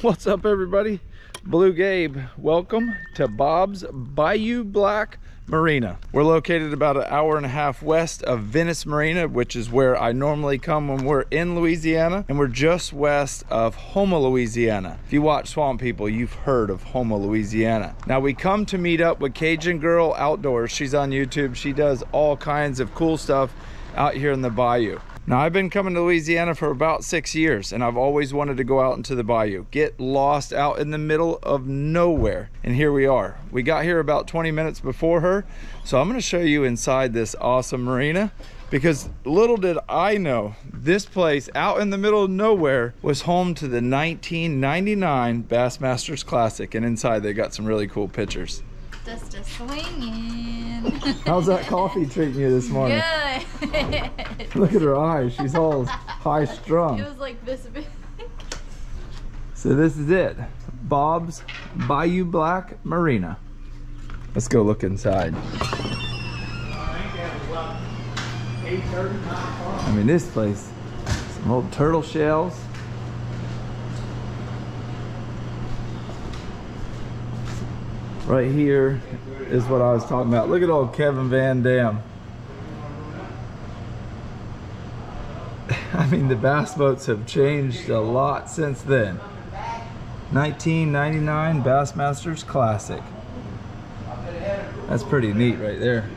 What's up, everybody? BlueGabe. Welcome to Bob's Bayou Black Marina. We're located about an hour and a half west of Venice Marina, which is where I normally come when we're in Louisiana, and we're just west of Houma, Louisiana. If you watch Swamp People, you've heard of Houma, Louisiana. Now we come to meet up with Cajun Girl Outdoors. She's on YouTube. She does all kinds of cool stuff out here in the bayou. Now, I've been coming to Louisiana for about 6 years, and I've always wanted to go out into the bayou, get lost out in the middle of nowhere. And here we are. We got here about 20 minutes before her, so I'm going to show you inside this awesome marina, because little did I know, this place out in the middle of nowhere was home to the 1999 Bassmasters Classic, and inside they got some really cool pictures. Just a swinging. How's that coffee treating you this morning? Good. Look at her eyes. She's all high strung. It was like this big. So this is it. Bob's Bayou Black Marina. Let's go look inside. I mean, this place, some old turtle shells. Right here is what I was talking about. Look at old Kevin Van Dam. I mean, the bass boats have changed a lot since then. 1999 Bassmasters Classic. That's pretty neat right there.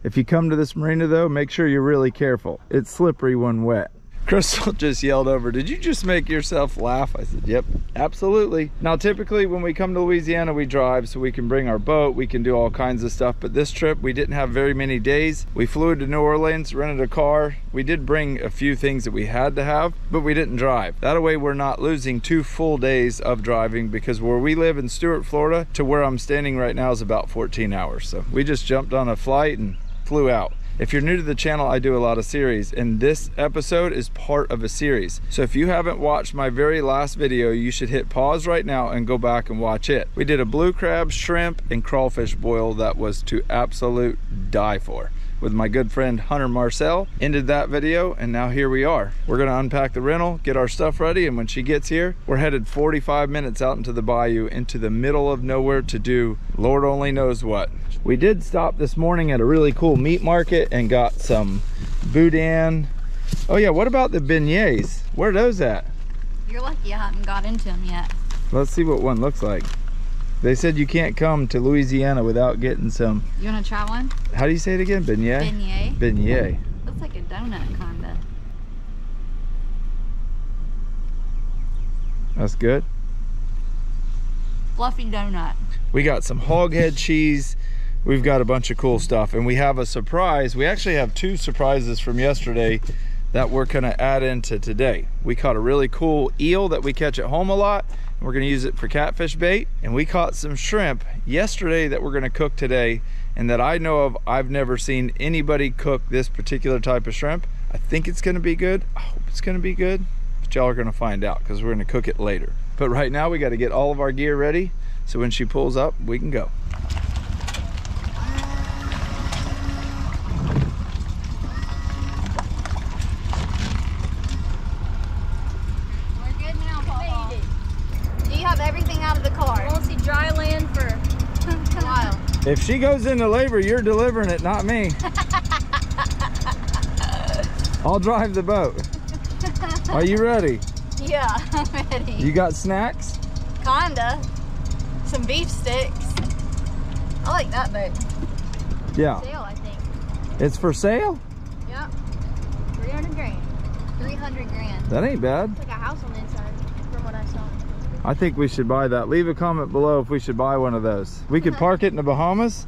If you come to this marina though, make sure you're really careful. It's slippery when wet. Crystal just yelled over, "Did you just make yourself laugh?" I said, "Yep, absolutely." Now, typically when we come to Louisiana, we drive so we can bring our boat, we can do all kinds of stuff. But this trip, we didn't have very many days. We flew to New Orleans, rented a car. We did bring a few things that we had to have, but we didn't drive. That way we're not losing 2 full days of driving, because where we live in Stuart, Florida, to where I'm standing right now is about 14 hours. So we just jumped on a flight and flew out. If you're new to the channel, I do a lot of series, and this episode is part of a series. So if you haven't watched my very last video, you should hit pause right now and go back and watch it. We did a blue crab, shrimp, and crawfish boil that was to absolute die for, with my good friend Hunter Marcel. Ended that video, and now here we are. We're gonna unpack the rental, get our stuff ready, and when she gets here, we're headed 45 minutes out into the bayou, into the middle of nowhere to do Lord only knows what. We did stop this morning at a really cool meat market and got some boudin. Oh yeah, what about the beignets? Where are those at? You're lucky I haven't got into them yet. Let's see what one looks like. They said you can't come to Louisiana without getting some. You want to try one? How do you say it again? Beignet? Beignet. Beignet. Looks like a donut, kinda. That's good. Fluffy donut. We got some hog head cheese. We've got a bunch of cool stuff, and we have a surprise. We actually have 2 surprises from yesterday that we're gonna add into today. We caught a really cool eel that we catch at home a lot. We're gonna use it for catfish bait, and we caught some shrimp yesterday that we're gonna cook today, and that I know of, I've never seen anybody cook this particular type of shrimp. I think it's gonna be good. I hope it's gonna be good, but y'all are gonna find out, because we're gonna cook it later. But right now we gotta get all of our gear ready, so when she pulls up, we can go. Everything out of the car. I won't see dry land for a while. If she goes into labor, you're delivering it, not me. I'll drive the boat. Are you ready? Yeah, I'm ready. You got snacks? Kinda. Some beef sticks. I like that boat. Yeah. Sale, I think. It's for sale? Yep. 300 grand. 300 grand. That ain't bad. It's like a house on the inside, from what I saw. I think we should buy that. Leave a comment below if we should buy one of those. We could park it in the Bahamas.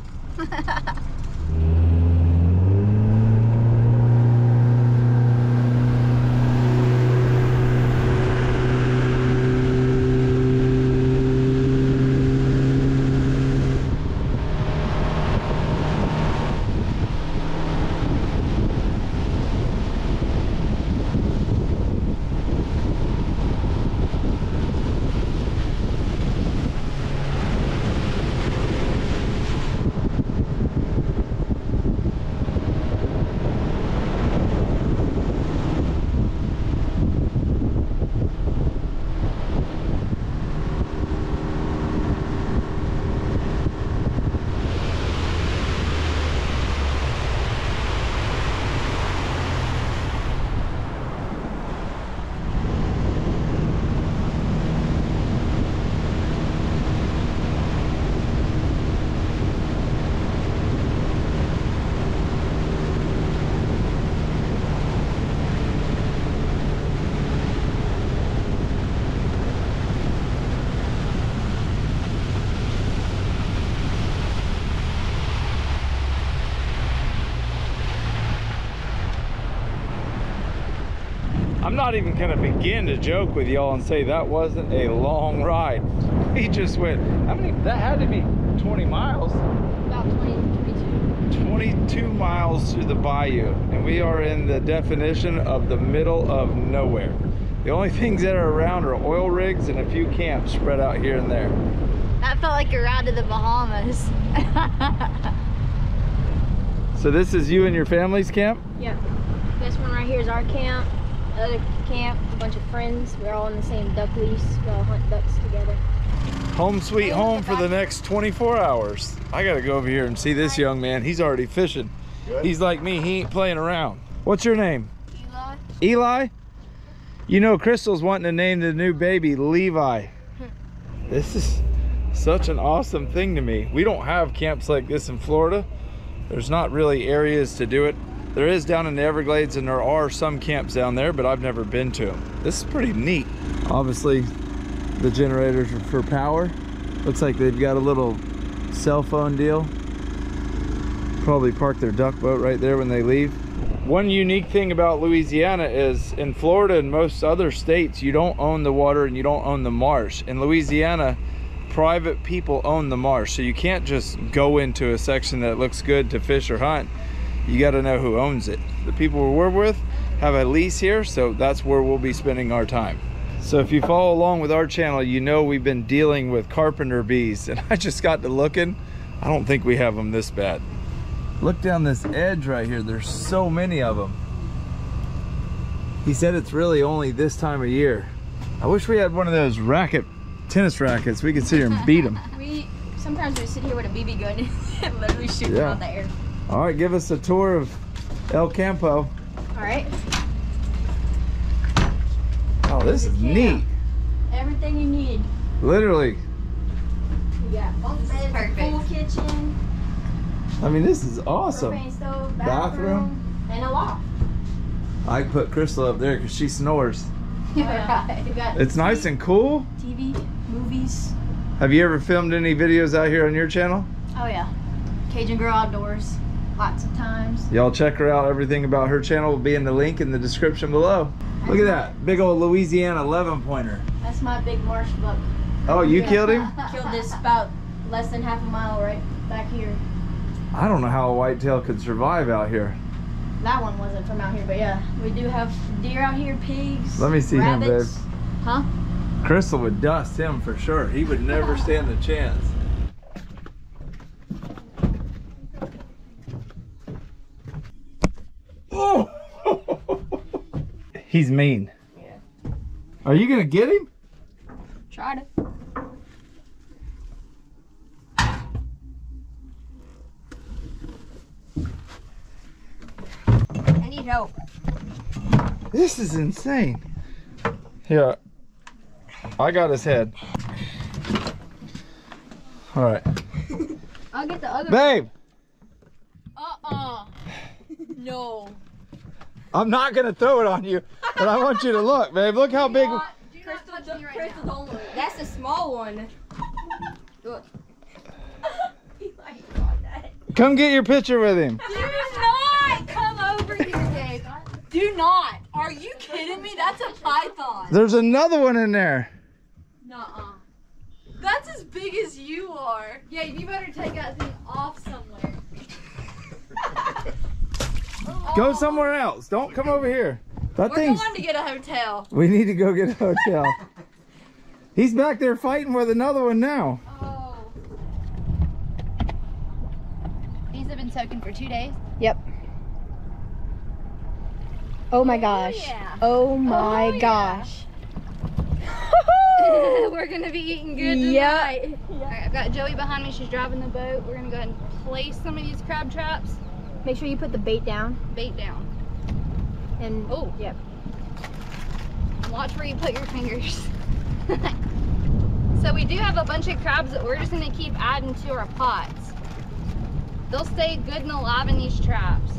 not even gonna begin to joke with y'all and say that wasn't a long ride. We just went, how many, that had to be 20 miles. About 22. 22 miles through the bayou, and we are in the definition of the middle of nowhere. The only things that are around are oil rigs and a few camps spread out here and there. That felt like a ride to the Bahamas. So this is you and your family's camp? Yep. This one right here is our camp. The other camp, a bunch of friends. We're all in the same duck lease. We all hunt ducks together. Home sweet home for the next 24 hours. I gotta go over here and see this young man. He's already fishing. Good. He's like me, he ain't playing around. What's your name? Eli. Eli? You know Crystal's wanting to name the new baby Levi. This is such an awesome thing to me. We don't have camps like this in Florida. There's not really areas to do it. There is down in the Everglades, and there are some camps down there, but I've never been to them. This is pretty neat. Obviously, the generators are for power. Looks like they've got a little cell phone deal. Probably park their duck boat right there when they leave. One unique thing about Louisiana is in Florida and most other states, you don't own the water and you don't own the marsh. In Louisiana, private people own the marsh, so you can't just go into a section that looks good to fish or hunt. You got to know who owns it. The people we're with have a lease here, so that's where we'll be spending our time. So if you follow along with our channel, you know we've been dealing with carpenter bees, and I just got to looking. I don't think we have them this bad. Look down this edge right here. There's so many of them. He said it's really only this time of year. I wish we had one of those tennis rackets. We could sit here and beat them. Sometimes we sit here with a BB gun and literally shoot them out the air. All right, give us a tour of El Campo. All right. Oh, this is neat. Everything you need. Literally. You got bunk beds, full kitchen. I mean, this is awesome. Propane stove, bathroom, and a loft. I put Crystal up there because she snores. Right. It's nice and cool. TV, movies. Have you ever filmed any videos out here on your channel? Oh yeah. Cajun Girl Outdoors. Lots of times. Y'all check her out. Everything about her channel will be in the link in the description below. Look at that. Big old Louisiana 11-pointer. That's my big marsh buck. Oh, you killed him? Killed this about less than half a mile right back here. I don't know how a whitetail could survive out here. That one wasn't from out here, but yeah. We do have deer out here, pigs, Let me see rabbits. him, babe. Huh? Crystal would dust him for sure. He would never stand a chance. Oh! He's mean. Yeah. Are you gonna get him? Try to. I need help. This is insane. Here, I got his head. All right. I'll get the other. Babe! No. I'm not gonna throw it on you, but I want you to look, babe. Look how big. That's a small one. Look. Come get your picture with him. Do not come over here, Dave. Do not. Are you kidding me? That's a python. There's another one in there. Nuh-uh. That's as big as you are. Yeah, you better take that thing off somewhere. Go somewhere else. Don't come over here. That We're thing's... going to get a hotel. We need to go get a hotel. He's back there fighting with another one now. Oh. These have been soaking for 2 days. Yep. Oh my gosh. Yeah. Oh my yeah. gosh. We're going to be eating good Yep. tonight. All right, I've got Joey behind me. She's driving the boat. We're going to go ahead and place some of these crab traps. Make sure you put the bait down. Bait down. And oh, yep. Watch where you put your fingers. So we do have a bunch of crabs that we're just going to keep adding to our pots. They'll stay good and alive in these traps.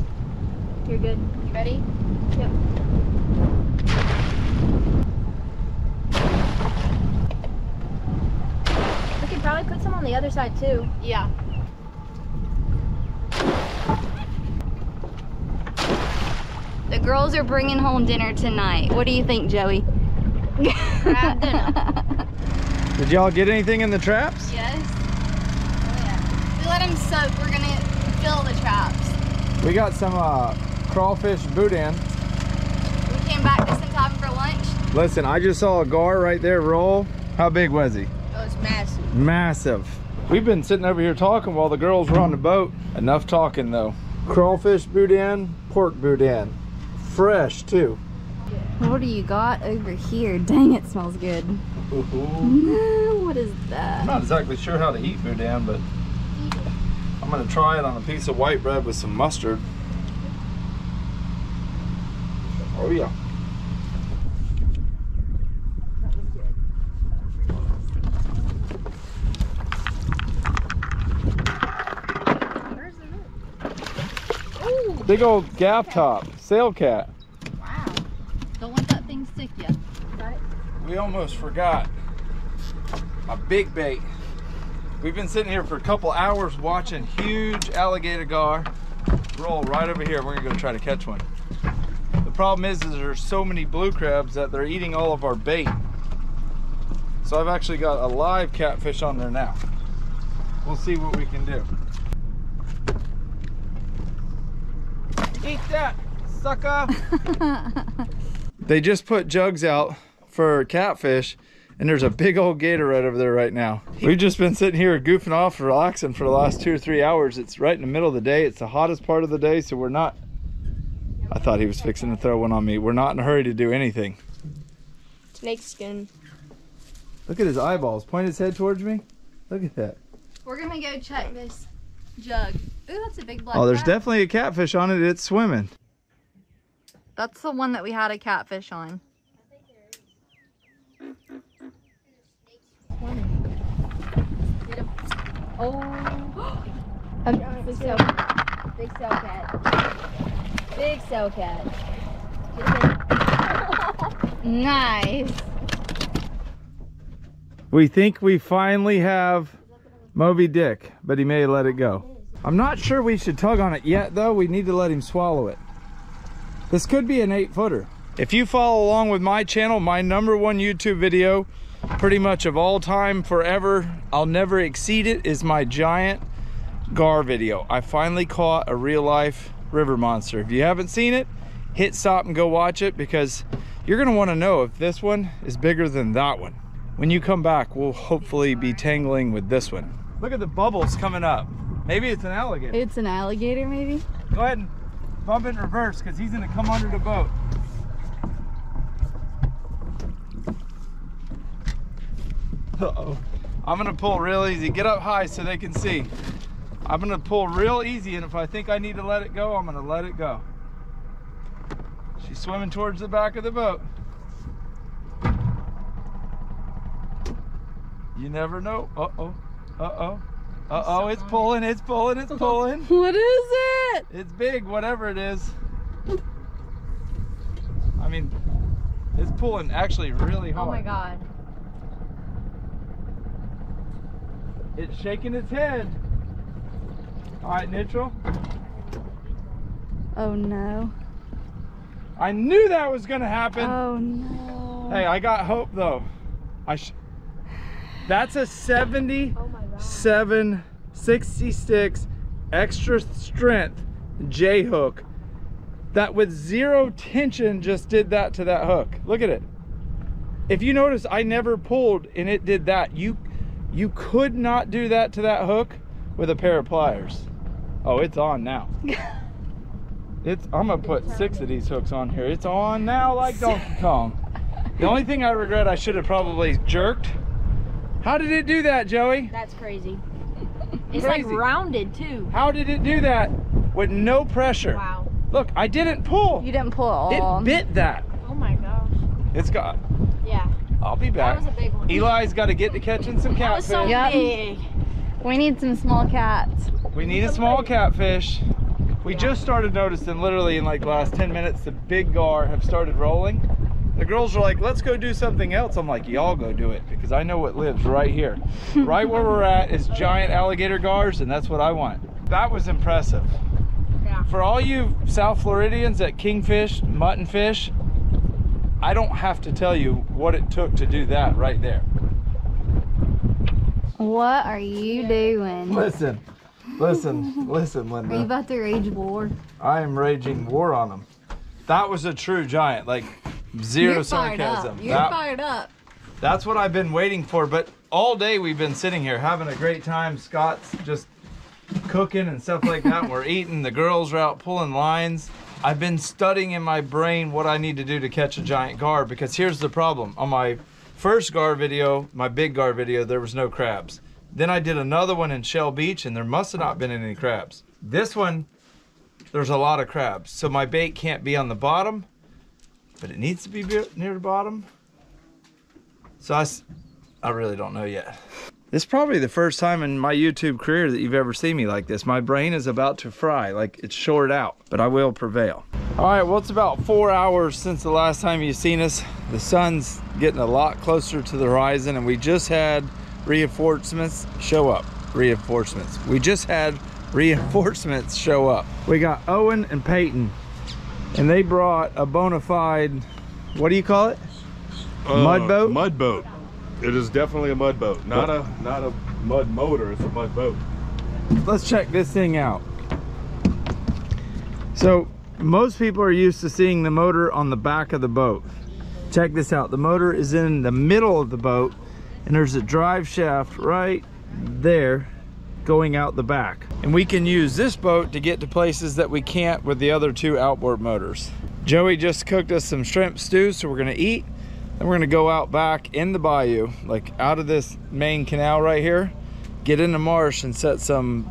You're good. You ready? Yep. We could probably put some on the other side too. Yeah. The girls are bringing home dinner tonight. What do you think, Joey? Crab dinner. Did y'all get anything in the traps? Yes. Oh yeah. We let them soak. We're gonna fill the traps. We got some crawfish boudin. We came back just in time for lunch. Listen, I just saw a gar right there roll. How big was he? It was massive. Massive. We've been sitting over here talking while the girls were on the boat. Enough talking though. Crawfish boudin, pork boudin. Fresh too. What do you got over here? Dang, it smells good. What is that? I'm not exactly sure how to eat boudin, but I'm gonna try it on a piece of white bread with some mustard. Oh yeah. Big old gaff top, sail cat. Wow. Don't let that thing stick you. We almost forgot a big bait. We've been sitting here for a couple hours watching huge alligator gar roll right over here. We're gonna go try to catch one. The problem is there's so many blue crabs that they're eating all of our bait. So I've actually got a live catfish on there now. We'll see what we can do. Eat that, sucker! They just put jugs out for catfish, and there's a big old gator right over there right now. We've just been sitting here goofing off, relaxing for the last 2 or 3 hours. It's right in the middle of the day. It's the hottest part of the day, so we're not... I thought he was fixing to throw one on me. We're not in a hurry to do anything. Snake skin. Look at his eyeballs. Point his head towards me. Look at that. We're gonna go check this jug. Ooh, that's a big black Oh, there's crab. definitely a catfish on it. It's swimming. That's the one that we had a catfish on. Oh. Big cell cat. Big cell cat. Big cell cat. Nice. We think we finally have Moby Dick, but he may let it go. I'm not sure we should tug on it yet though. We need to let him swallow it. This could be an 8-footer. If you follow along with my channel, my #1 YouTube video, pretty much of all time, forever, I'll never exceed it, is my giant gar video. I finally caught a real life river monster. If you haven't seen it, hit stop and go watch it, because you're gonna wanna know if this one is bigger than that one. When you come back, we'll hopefully be tangling with this one. Look at the bubbles coming up. Maybe it's an alligator. It's an alligator, maybe? Go ahead and bump it in reverse, because he's gonna come under the boat. Uh-oh. I'm gonna pull real easy. Get up high so they can see. I'm gonna pull real easy, and if I think I need to let it go, I'm gonna let it go. She's swimming towards the back of the boat. You never know. Uh-oh. Uh-oh. Uh-oh, it's pulling, it's pulling, it's pulling. What is it? It's big, whatever it is. I mean, it's pulling actually really hard. Oh my God. It's shaking its head. All right, neutral. Oh no. I knew that was gonna happen. Oh no. Hey, I got hope though. That's a 77, 66 extra strength J hook that with 0 tension just did that to that hook. Look at it. If you notice, I never pulled and it did that. You could not do that to that hook with a pair of pliers. Oh, it's on now. I'm gonna put 6 of these hooks on here. It's on now like Donkey Kong. The only thing I regret, I should have probably jerked. How did it do that, Joey? That's crazy. It's Crazy. like rounded too. How did it do that with no pressure? Wow. Look, I didn't pull. You didn't pull it all. It bit that. Oh my gosh. It's got. Yeah. I'll be back. That was a big one. Eli's got to get to catching some That was catfish. so Yep. big. We need some small cats. We need a small catfish. We just started noticing, literally in like the last 10 minutes, the big gar have started rolling. The girls are like, let's go do something else. I'm like, y'all go do it, because I know what lives right here. Right where we're at is giant alligator gars, and that's what I want. That was impressive. Yeah. for all you South Floridians that kingfish, mutton fish, I don't have to tell you what it took to do that right there. What are you doing? Listen, Linda. Are you about to rage war? I am raging war on them. That was a true giant, like zero You're fired sarcasm. up. You're fired up. That's what I've been waiting for, but all day we've been sitting here having a great time. Scott's just cooking and stuff like that. We're eating, the girls are out pulling lines. I've been studying in my brain what I need to do to catch a giant gar, because here's the problem. On my first gar video, my big gar video, there was no crabs. Then I did another one in Shell Beach and there must have not been any crabs. This one, there's a lot of crabs. So my bait can't be on the bottom, but it needs to be near the bottom. So I really don't know yet. This is probably the first time in my YouTube career that you've ever seen me like this. My brain is about to fry, like it's short out, but I will prevail. All right, well, it's about 4 hours since the last time you've seen us. The sun's getting a lot closer to the horizon, and we just had reinforcements show up. We just had reinforcements show up. We got Owen and Peyton, and they brought a bona fide, what do you call it? Mud boat? Mud boat. It is definitely a mud boat. Not a mud motor, it's a mud boat. Let's check this thing out. So most people are used to seeing the motor on the back of the boat. Check this out. The motor is in the middle of the boat, and there's a drive shaft right there going out the back. And we can use this boat to get to places that we can't with the other two outboard motors. Joey just cooked us some shrimp stew, so we're gonna eat. Then we're gonna go out back in the bayou, like out of this main canal right here, get in the marsh and set some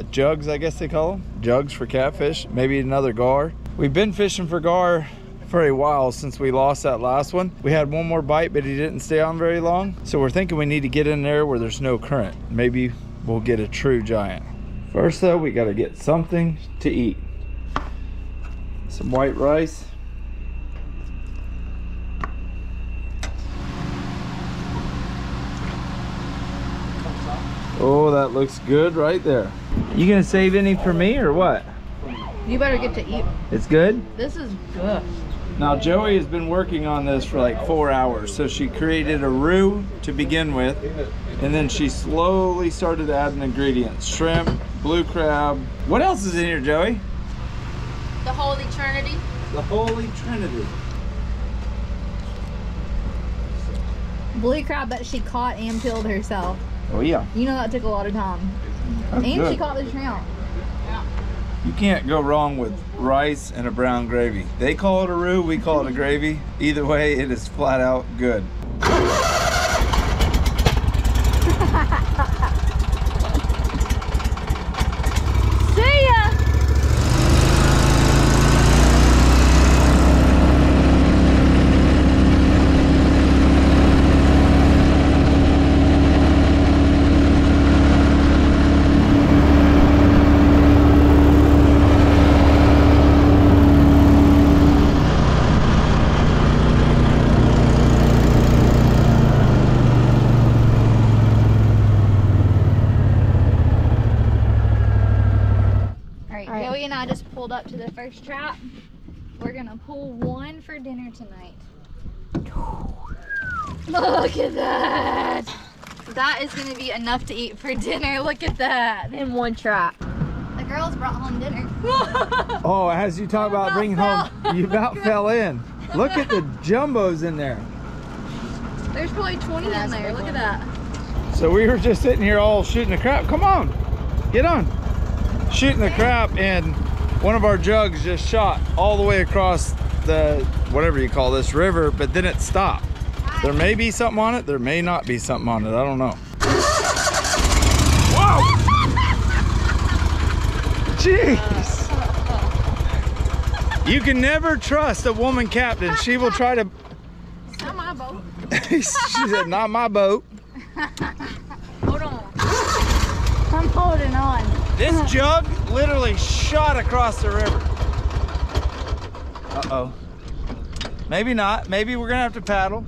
jugs, I guess they call them. Jugs for catfish, maybe another gar. We've been fishing for gar for a while since we lost that last one. We had one more bite, but he didn't stay on very long. So we're thinking we need to get in there where there's no current. Maybe we'll get a true giant. First though, we gotta get something to eat. Some white rice. Oh, that looks good right there. You gonna save any for me or what? You better get to eat. It's good? This is good. Now Joey has been working on this for like 4 hours. So she created a roux to begin with, and then she slowly started adding ingredients. Shrimp, blue crab. What else is in here, Joey? The Holy Trinity. The Holy Trinity. Blue crab that she caught and peeled herself. Oh yeah. You know that took a lot of time. That's and good. she caught the shrimp. You can't go wrong with rice and a brown gravy. They call it a roux, we call it a gravy. Either way, it is flat out good. See ya! Joey and I just pulled up to the first trap. We're gonna pull one for dinner tonight. Look at that! That is gonna be enough to eat for dinner. Look at that. In one trap. The girls brought home dinner. Oh, as you talk about bringing home, you about fell in. Look at the jumbos in there. There's probably 20 in there. Look at that. So we were just sitting here all shooting the crap. Come on, get on. Shooting the crap, and one of our jugs just shot all the way across the, whatever you call this, river, but then it stopped. There may be something on it, there may not be something on it, I don't know. Whoa! Jeez! You can never trust a woman captain. She will try to... It's not my boat. She said, not my boat. Hold on. I'm holding on. This jug literally shot across the river. Uh-oh. Maybe not. Maybe we're gonna have to paddle.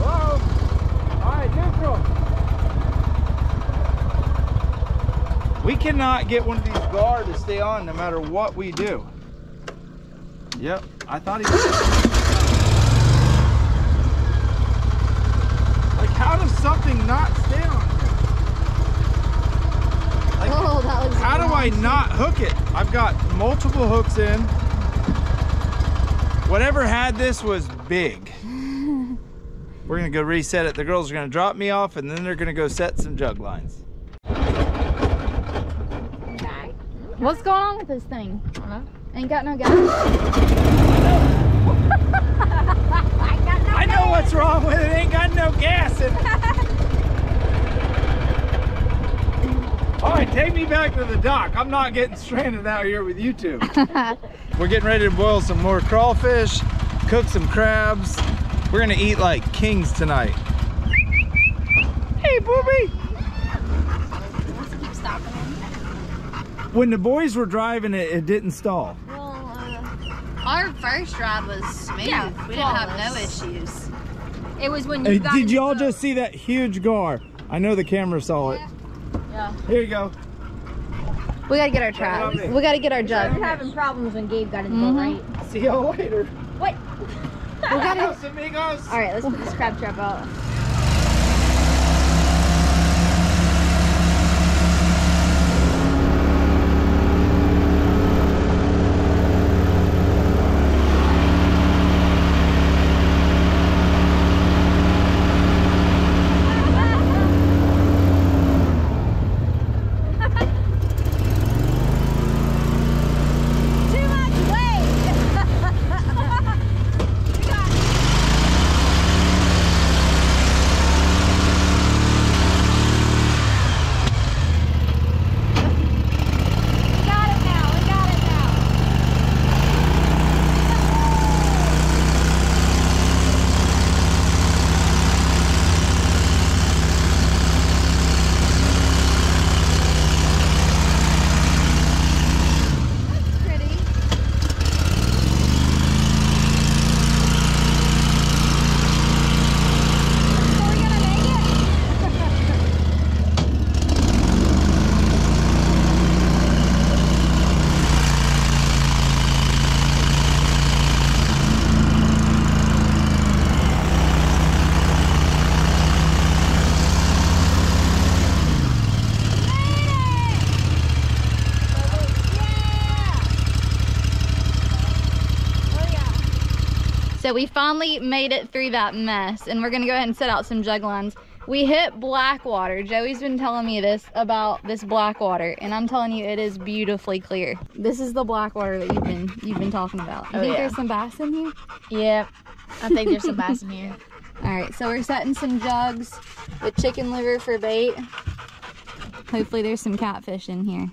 Whoa. All right, neutral. cannot get one of these gar to stay on no matter what we do. Yep, I thought he was. Like, how does something not stay on? Like, Oh, that looks how do I not hook it? I've got multiple hooks in. Whatever had this was big. We're gonna go reset it. The girls are gonna drop me off and then they're gonna go set some jug lines. What's going on with this thing? I don't know. Ain't got no gas. I know what's wrong with it. Ain't got no gas in it. All right, take me back to the dock. I'm not getting stranded out here with you two. We're getting ready to boil some more crawfish, cook some crabs. We're gonna eat like kings tonight. Hey, booby. Keep stopping him. When the boys were driving it, it didn't stall. Well, our first ride was smooth. Yeah, we didn't have no flawless. issues. It was when Hey, you got did in the y'all boat. just see that huge gar? I know the camera saw it. Yeah. Here you go. We gotta get our traps. We gotta get our We jug. were having problems when Gabe got in the boat, right? See y'all later. What? We gotta. Adios, amigos. All right, let's put this crab trap out. Too much weight. So we finally made it through that mess, and we're gonna go ahead and set out some jug lines. We hit black water. Joey's been telling me this about this black water, and I'm telling you, it is beautifully clear. This is the black water that you've been talking about. You think there's some bass in here? Yep. I think there's some bass in here. All right, so we're setting some jugs with chicken liver for bait. Hopefully there's some catfish in here.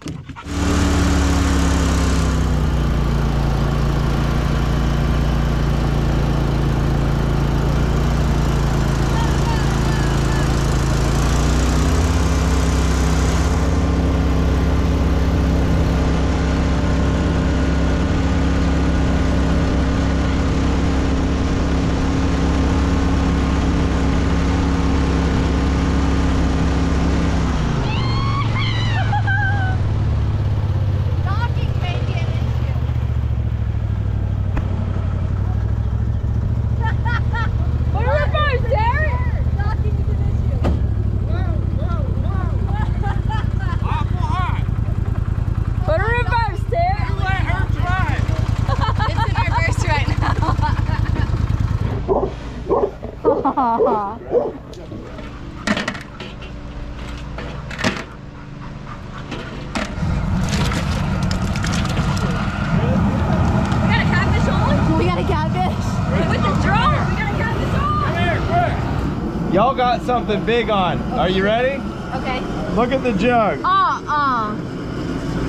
Y'all got something big on. Are you ready? Okay. Look at the jug.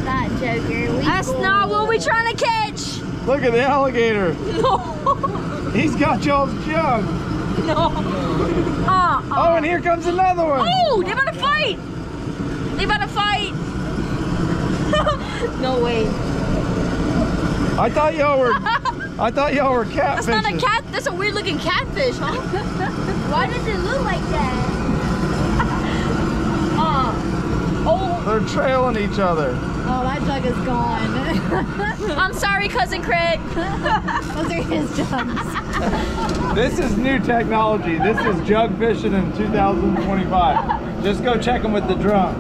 That joker. That's not what we're trying to catch. Look at the alligator. No. He's got y'all's jug. No. Oh, and here comes another one. Oh, they about to fight. They about to fight. No way. I thought y'all were catfishing. That's not a cat. That's a weird looking catfish, huh? Why does it look like that? Oh. They're trailing each other. Oh, that jug is gone. I'm sorry, Cousin Craig. Those are his jugs. This is new technology. This is jug fishing in 2025. Just go check them with the drum.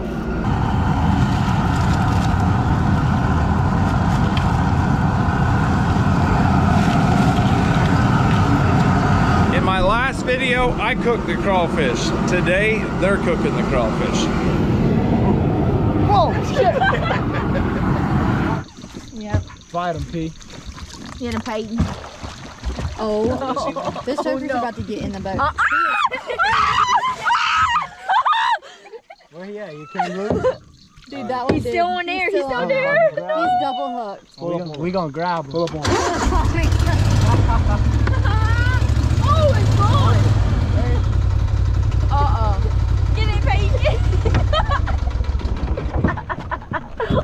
In my last video, I cooked the crawfish. Today, they're cooking the crawfish. Oh, shit. Yep. Fight him, P. Get him, Peyton. Oh, this joker's about to get in the boat. Where he at? You can't move? Dude, that one He's still on there. He's still there. He's double hooked. We gonna grab him. Pull up on him. Oh, it's gone. Uh-oh. Get it, Peyton.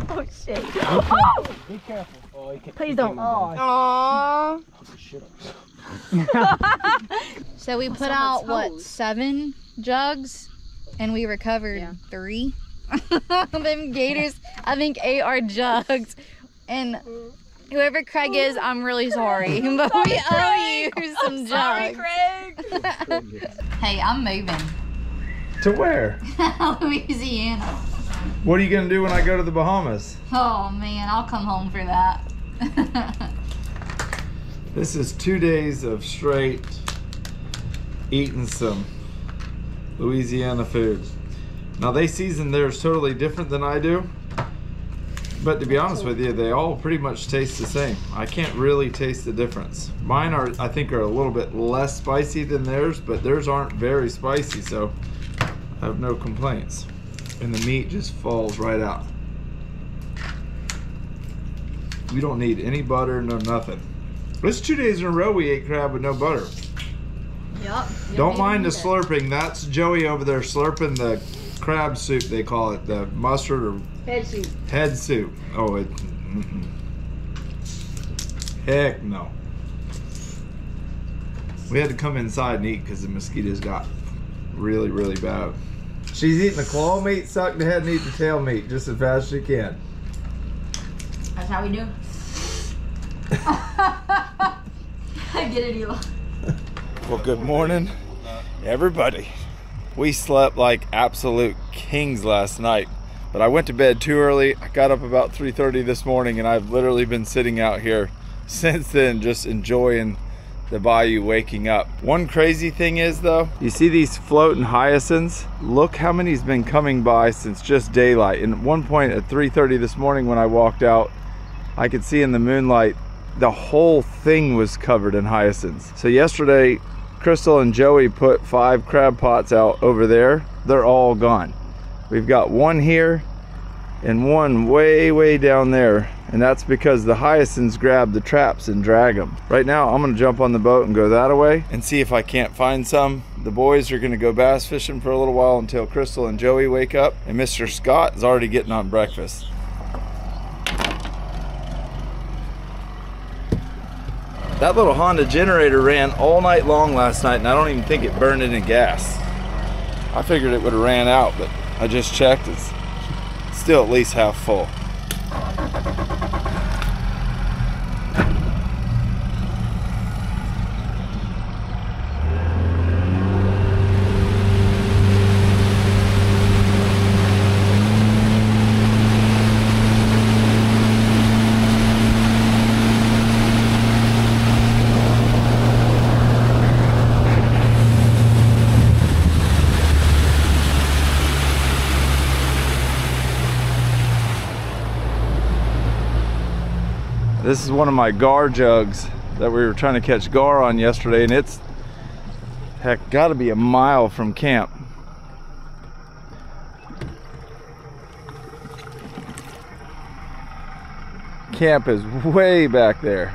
Oh, shit. Oh! Be careful. Oh, he can't. Please don't. Aww. Shit. So we put out, what, 7 jugs? And we recovered 3. Them gators, I think, ate our jugs. And whoever Craig is, I'm really sorry. But we owe you some jugs. Craig. Hey, I'm moving. To where? Louisiana. What are you gonna do when I go to the Bahamas? Oh man, I'll come home for that. This is 2 days of straight eating some Louisiana foods. Now they season theirs totally different than I do, but to be honest with you, they all pretty much taste the same. I can't really taste the difference. Mine are, I think, are a little bit less spicy than theirs, but theirs aren't very spicy, so I have no complaints. And the meat just falls right out. We don't need any butter, no nothing. It's 2 days in a row we ate crab with no butter. Yup. Don't mind the slurping. That's Joey over there slurping the crab soup, they call it. The mustard or Head soup. head soup. Oh, it. Heck no. We had to come inside and eat because the mosquitoes got really, really bad. She's eating the claw meat, suck the head and eat the tail meat just as fast as she can. That's how we do. Get it, Eli. Well, good morning, everybody. We slept like absolute kings last night, but I went to bed too early. I got up about 3:30 this morning, and I've literally been sitting out here since then, just enjoying the bayou, waking up. One crazy thing is, though, you see these floating hyacinths? Look how many's been coming by since just daylight. And at one point at 3:30 this morning when I walked out, I could see in the moonlight the whole thing was covered in hyacinths. So yesterday, Crystal and Joey put 5 crab pots out over there. They're all gone. We've got one here and one way down there, and that's because the hyacinths grab the traps and drag them. Right now, I'm gonna jump on the boat and go that way and see if I can't find some. The boys are gonna go bass fishing for a little while until Crystal and Joey wake up, and Mr. Scott is already getting on breakfast. That little Honda generator ran all night long last night, and I don't even think it burned any gas. I figured it would have ran out, but I just checked. It's still at least half full. This is one of my gar jugs that we were trying to catch gar on yesterday, and it's, heck, gotta be a mile from camp. Camp is way back there.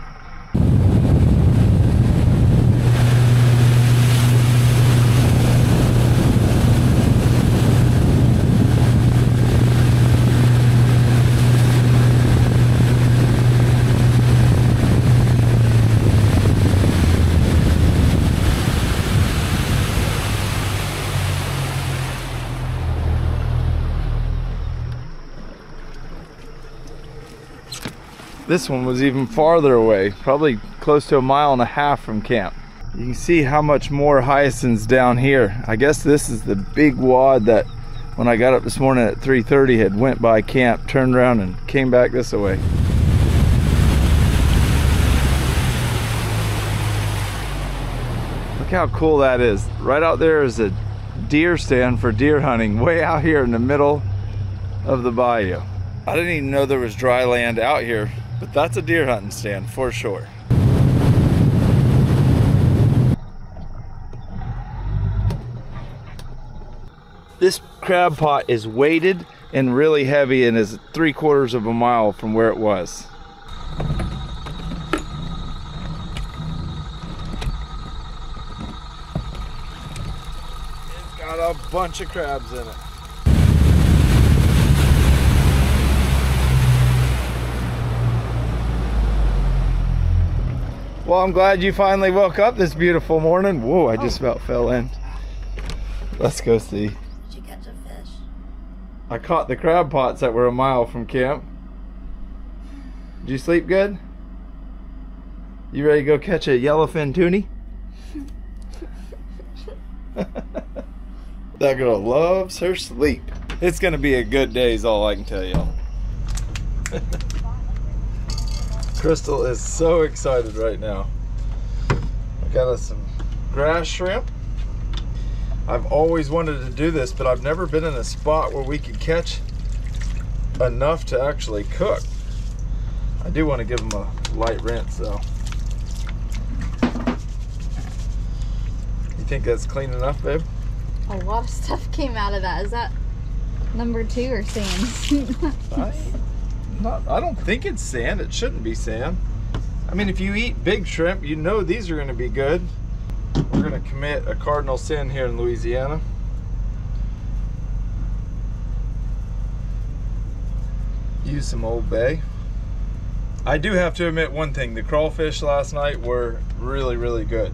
This one was even farther away, probably close to 1.5 miles from camp. You can see how much more hyacinths down here. I guess this is the big wad that when I got up this morning at 3:30 had went by camp, turned around and came back this way. Look how cool that is. Right out there is a deer stand for deer hunting, way out here in the middle of the bayou. I didn't even know there was dry land out here, but that's a deer hunting stand for sure. This crab pot is weighted and really heavy and is 3/4 of a mile from where it was. It's got a bunch of crabs in it. Well, I'm glad you finally woke up this beautiful morning. Whoa, I just about fell in. Let's go see. Did you catch a fish? I caught the crab pots that were 1 mile from camp. Did you sleep good? You ready to go catch a yellowfin toonie? That girl loves her sleep. It's gonna be a good day is all I can tell y'all. Crystal is so excited right now. I got us some grass shrimp. I've always wanted to do this, but I've never been in a spot where we could catch enough to actually cook. I do want to give them a light rinse though. You think that's clean enough, babe? A lot of stuff came out of that. Is that number 2 or sand? I don't think it's sand. It shouldn't be sand. I mean, if you eat big shrimp, you know these are going to be good. We're going to commit a cardinal sin here in Louisiana. Use some Old Bay. I do have to admit one thing. The crawfish last night were really, really good.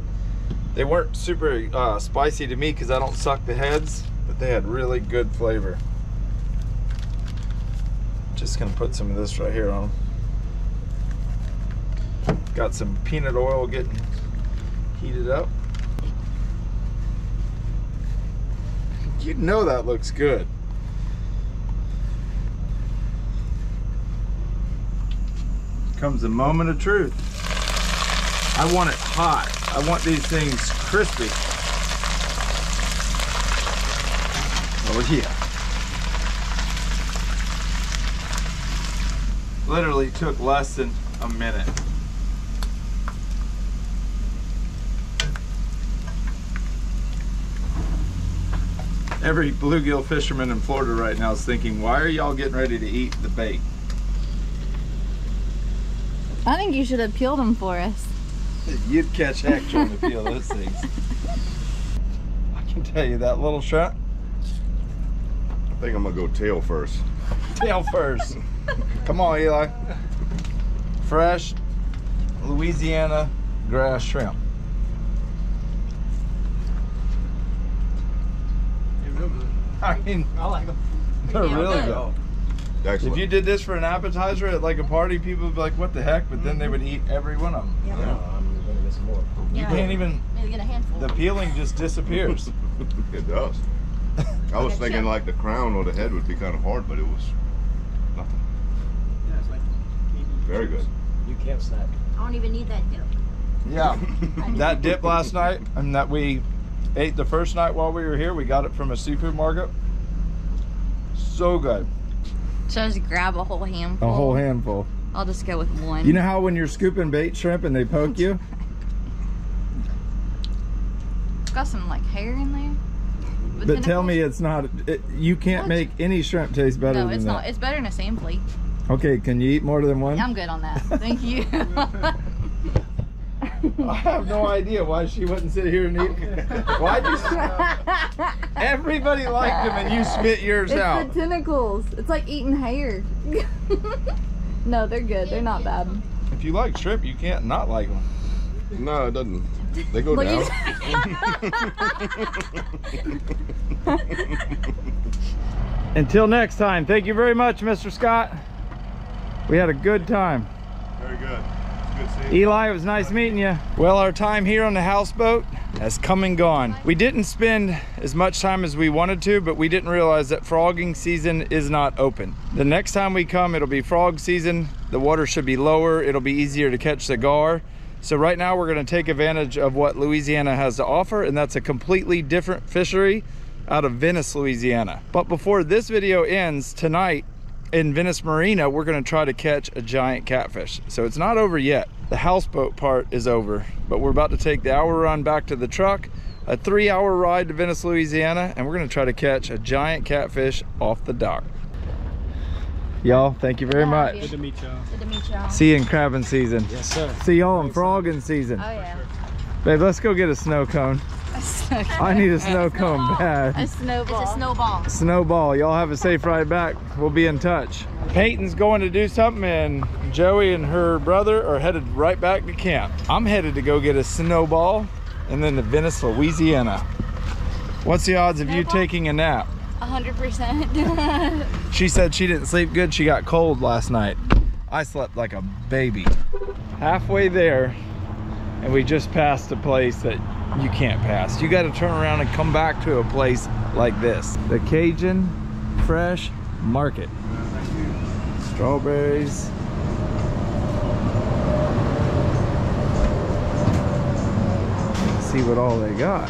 They weren't super spicy to me because I don't suck the heads, but they had really good flavor. Just gonna put some of this right here on them. Got some peanut oil getting heated up. You know that looks good. Comes the moment of truth. I want it hot. I want these things crispy. Oh yeah. Literally took less than a minute. Every bluegill fisherman in Florida right now is thinking, why are y'all getting ready to eat the bait? I think you should have peeled them for us. You'd catch heck trying to peel those things. I can tell you that little shrimp. I think I'm gonna go tail first. Tail first. Come on, Eli. Fresh Louisiana grass shrimp. I mean, I like them. they're really good. Excellent. If you did this for an appetizer at like a party, people would be like, what the heck? But then they would eat every one of them. Yeah, I'm gonna get some more. You can't even, Maybe get a handful. the peeling just disappears. It does. I was thinking like the crown or the head would be kind of hard, but it was nothing. Yeah, it's like Very good. you can't snack. I don't even need that dip. Yeah, that dip last night and that we ate the first night while we were here, we got it from a seafood market. So good. So just grab a whole handful. A whole handful. I'll just go with one. You know how when you're scooping bait shrimp and they poke you? It's got some like hair in there. But tell me it's not, you can't What? make any shrimp taste better No, than it's that. not. It's better than a sampley. Okay, can you eat more than one? I'm good on that. Thank you. I have no idea why she wouldn't sit here and eat. Why'd you? Everybody liked them and you spit yours out. It's the tentacles. It's like eating hair. No, they're good. They're not bad. If you like shrimp, you can't not like them. No, it doesn't. They go Look down. Until next time, thank you very much, Mr. Scott. We had a good time. Very good. It's good seeing you. Eli, it was nice meeting you. Well, our time here on the houseboat has come and gone. We didn't spend as much time as we wanted to, but we didn't realize that frogging season is not open. The next time we come, it'll be frog season. The water should be lower. It'll be easier to catch the gar. So right now we're gonna take advantage of what Louisiana has to offer, and that's a completely different fishery out of Venice, Louisiana. But before this video ends, tonight in Venice Marina, we're gonna try to catch a giant catfish. So it's not over yet. The houseboat part is over, but we're about to take the hour run back to the truck, a 3-hour ride to Venice, Louisiana, and we're gonna try to catch a giant catfish off the dock. Y'all, thank you very much. Good to meet y'all. Good to meet y'all. See you in crabbing season. Yes, sir. See y'all in frogging season. Oh yeah. Babe, let's go get a snow cone. I need a snow cone bad. A snowball. It's a snowball. Snowball. Y'all have a safe ride back. We'll be in touch. Peyton's going to do something, and Joey and her brother are headed right back to camp. I'm headed to go get a snowball and then to Venice, Louisiana. What's the odds of you taking a nap? 100%. She said she didn't sleep good. She got cold last night. I slept like a baby. Halfway there, and we just passed a place that you can't pass. You got to turn around and come back to a place like this. The Cajun Fresh Market. Strawberries. Let's see what all they got.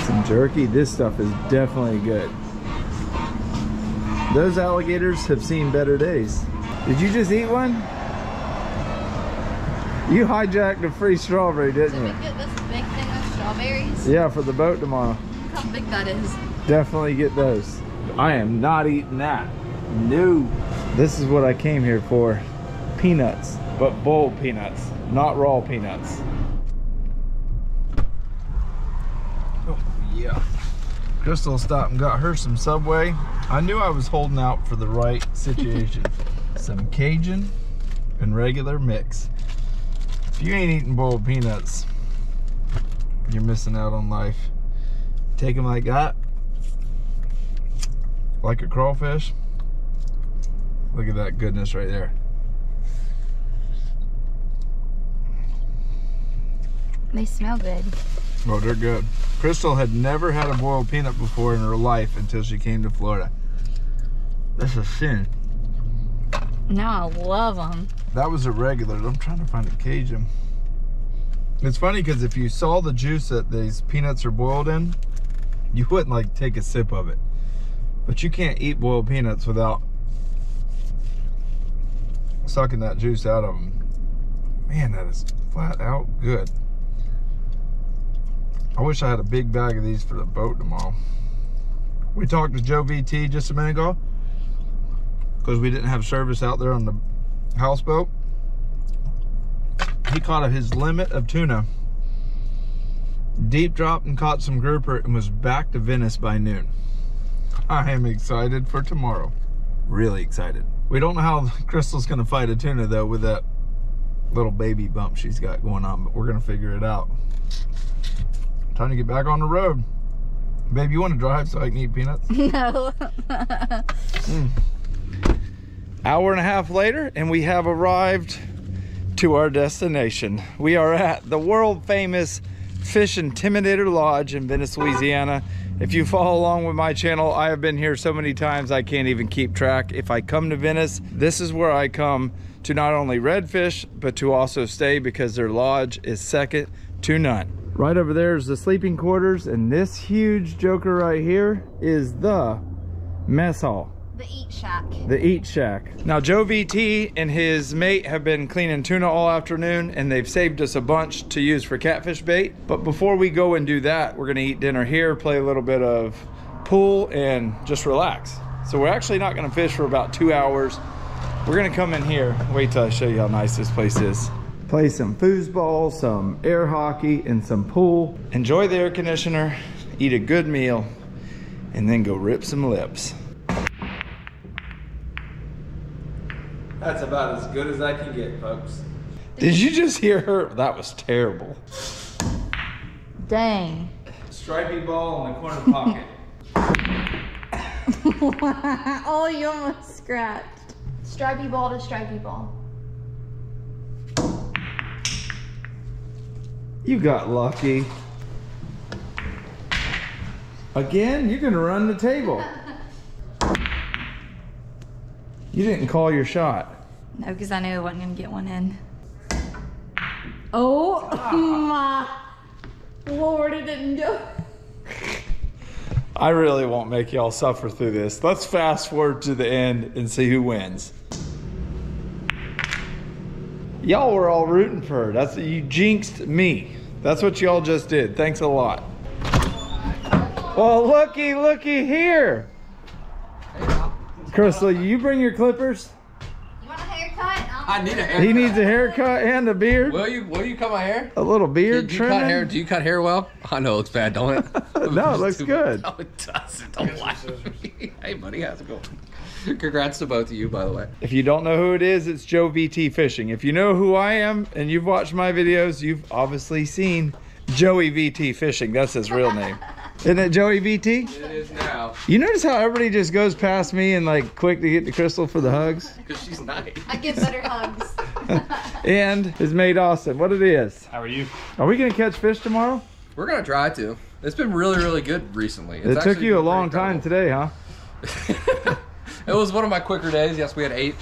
Some jerky. This stuff is definitely good. Those alligators have seen better days. Did you just eat one? You hijacked a free strawberry, didn't you? Did we get this big thing of strawberries? Yeah, for the boat tomorrow. Look how big that is. Definitely get those. I am not eating that. No. This is what I came here for. Peanuts, but boiled peanuts, not raw peanuts. Oh, yeah. Crystal stopped and got her some Subway. I knew I was holding out for the right situation. Some Cajun and regular mix. If you ain't eating boiled peanuts, you're missing out on life. Take them like that, like a crawfish. Look at that goodness right there. They smell good. Oh, they're good. Crystal had never had a boiled peanut before in her life until she came to Florida. That's a sin. Now I love them. That was a regular. I'm trying to find a Cajun. It's funny because if you saw the juice that these peanuts are boiled in, you wouldn't like take a sip of it. But you can't eat boiled peanuts without sucking that juice out of them. Man, that is flat out good. I wish I had a big bag of these for the boat tomorrow. We talked to Joe VT just a minute ago because we didn't have service out there on the houseboat. He caught his limit of tuna, deep dropped and caught some grouper, and was back to Venice by noon. I am excited for tomorrow. Really excited. We don't know how Crystal's gonna fight a tuna though with that little baby bump she's got going on, but we're gonna figure it out. Time to get back on the road. Babe, you want to drive so I can eat peanuts? No. Hour and a half later, and we have arrived to our destination. We are at the world famous Fish Intimidator Lodge in Venice, Louisiana. If you follow along with my channel, I have been here so many times I can't even keep track. If I come to Venice, this is where I come to not only redfish, but to also stay because their lodge is second to none. Right over there is the sleeping quarters, and this huge joker right here is the mess hall. The Eat Shack. The Eat Shack. Now Joe VT and his mate have been cleaning tuna all afternoon, and they've saved us a bunch to use for catfish bait. But before we go and do that, we're gonna eat dinner here, play a little bit of pool, and just relax. So we're actually not gonna fish for about 2 hours. We're gonna come in here, wait till I show you how nice this place is. Play some foosball, some air hockey, and some pool. Enjoy the air conditioner, eat a good meal, and then go rip some lips. That's about as good as I can get, folks. Did you just hear her? That was terrible. Dang. Stripey ball in the corner pocket. Oh, you almost scratched. Stripey ball to stripey ball. You got lucky. Again? You're gonna run the table. You didn't call your shot. No, because I knew I wasn't gonna get one in. Oh my Lord, it didn't go. I really won't make y'all suffer through this. Let's fast forward to the end and see who wins. Y'all were all rooting for her. You jinxed me. That's what y'all just did. Thanks a lot. Well, looky here. Crystal, you bring your clippers? You want a haircut? I need a haircut. He needs a haircut and a beard. Will you cut my hair? A little beard Do you trimming. cut hair? Do you cut hair well? I know it looks bad, don't it? No, it looks good. No, it doesn't. Don't lie to me. Hey, buddy, how's it going? Congrats to both of you, by the way. If you don't know who it is, it's Joe VT Fishing. If you know who I am and you've watched my videos, you've obviously seen Joey VT Fishing. That's his real name. Isn't it Joey VT? It is now. You notice how everybody just goes past me and like quick to get to Crystal for the hugs? Because she's nice. I give better hugs. And his mate Austin. What it is? How are you? Are we gonna catch fish tomorrow? We're going to try to. It's been really, really good recently. It took you a long time today, huh? It was one of my quicker days. Yes, we had 8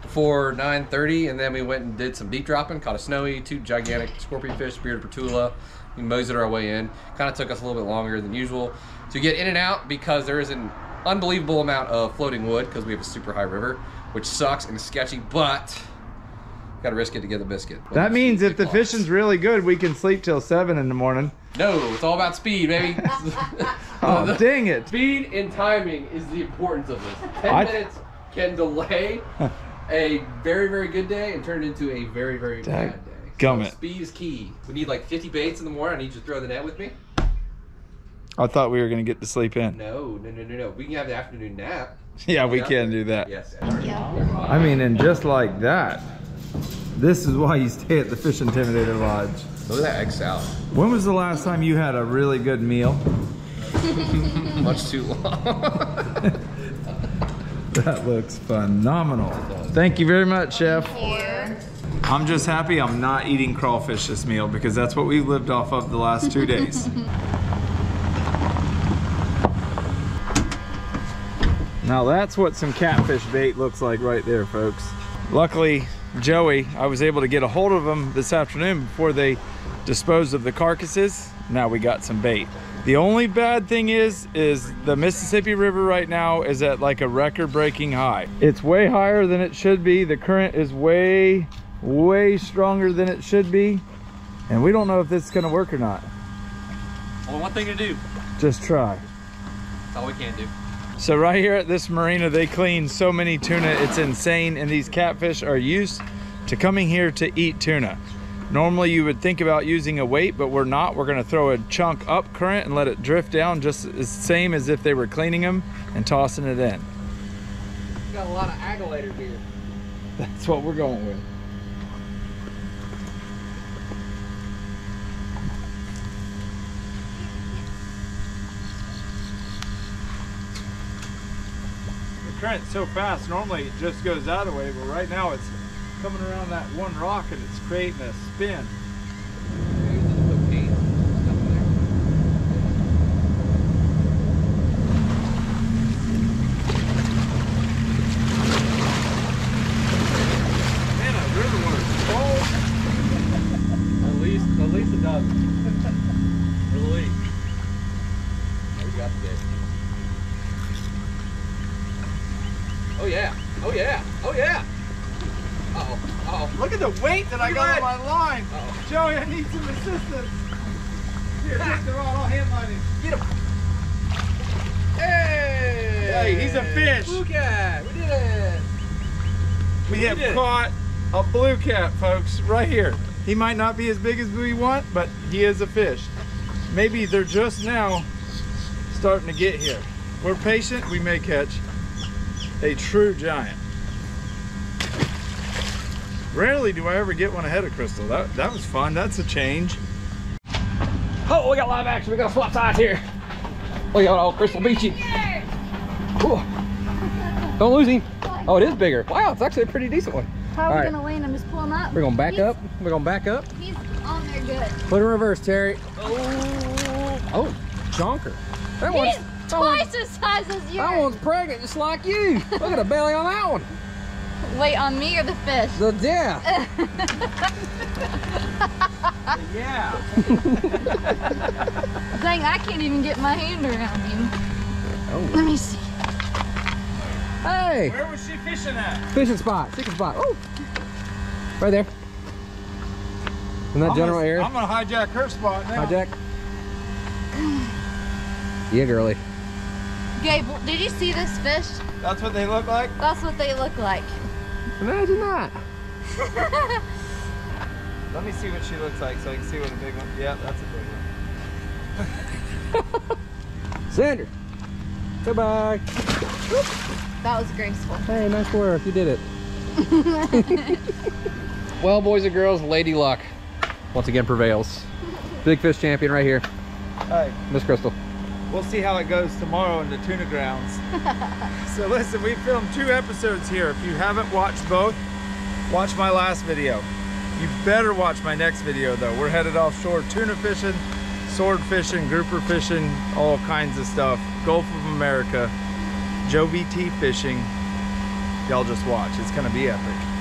before 9:30, and then we went and did some deep dropping, caught a snowy, 2 gigantic scorpion fish, bearded patula. We moseyed our way in. Kind of took us a little bit longer than usual to get in and out because there is an unbelievable amount of floating wood because we have a super high river, which sucks and is sketchy, but gotta risk it to get the biscuit. That means if the fishing's really good, we can sleep till 7 in the morning. No, it's all about speed, baby. Oh, dang it. Speed and timing is the importance of this. 10 minutes can delay a very, very good day and turn it into a very, very bad day. So speed is key. We need like 50 baits in the morning. I need you to throw the net with me. I thought we were gonna get to sleep in. No. We can have the afternoon nap. Yeah, we can do that. Yes. I mean, and just like that, this is why you stay at the Fish Intimidator Lodge. Look at that egg salad. When was the last time you had a really good meal? Much too long. That looks phenomenal. Thank you very much, Chef. Here. I'm just happy I'm not eating crawfish this meal because that's what we've lived off of the last 2 days. Now that's what some catfish bait looks like right there, folks. Luckily, Joey, I was able to get a hold of them this afternoon before they disposed of the carcasses. Now we got some bait. The only bad thing is the Mississippi River right now is at like a record-breaking high. It's way higher than it should be. The current is way stronger than it should be. And we don't know if this is gonna work or not. Only one thing to do. Just try. That's all we can do. So right here at this marina, they clean so many tuna, it's insane. And these catfish are used to coming here to eat tuna. Normally you would think about using a weight, but we're not. We're gonna throw a chunk up current and let it drift down just the same as if they were cleaning them and tossing it in. Got a lot of aggregators here. That's what we're going with. The current's so fast, normally it just goes that way, but right now it's coming around that one rock and it's creating a spin. Man, that river water's cold. At least it does. Really. Oh, we got the bait. Oh yeah. Oh yeah. Oh yeah. Uh-oh. Look at the weight that I got on my line. Uh-oh. Joey, I need some assistance. Here, take the rod, I'll hand line him. Get him. Hey! Hey, he's a fish. Blue cat. We did it. We have caught a blue cat, folks, right here. He might not be as big as we want, but he is a fish. Maybe they're just now starting to get here. We're patient, we may catch a true giant. Rarely do I ever get one ahead of Crystal. That was fun. That's a change. Oh, we got live action. We got to swap sides here. We got old Crystal Beachy. Oh. Don't lose him. Oh, it is bigger. Wow, it's actually a pretty decent one. How are All we right. gonna land him? Just pull him up? We're gonna back up. We're gonna back up. He's on there good. Put it in reverse, Terry. Oh, jonker. That He's one's twice as size as yours. That one's pregnant, just like you. Look at the belly on that one. Wait, on me or the fish? Yeah. Yeah. Dang, I can't even get my hand around him. Oh. Let me see. Hey. Where was she fishing at? Fishing spot. Fishing spot. Oh. Right there. In that general area. I'm gonna hijack her spot now. Hijack. Yeah, girly. Gabe, did you see this fish? That's what they look like? That's what they look like. Imagine that. Let me see what she looks like so I can see what a big one. Yeah, that's a big one. Xander. Goodbye. That was graceful. Hey, nice work. You did it. Well, boys and girls, Lady Luck once again prevails. Big fish champion right here. Hey, Miss Crystal. we'll see how it goes tomorrow in the tuna grounds. So listen, we filmed 2 episodes here. If you haven't watched both, watch my last video. You better watch my next video though. We're headed offshore tuna fishing, sword fishing, grouper fishing, all kinds of stuff. Gulf of America, Joe BT fishing. Y'all just watch, it's gonna be epic.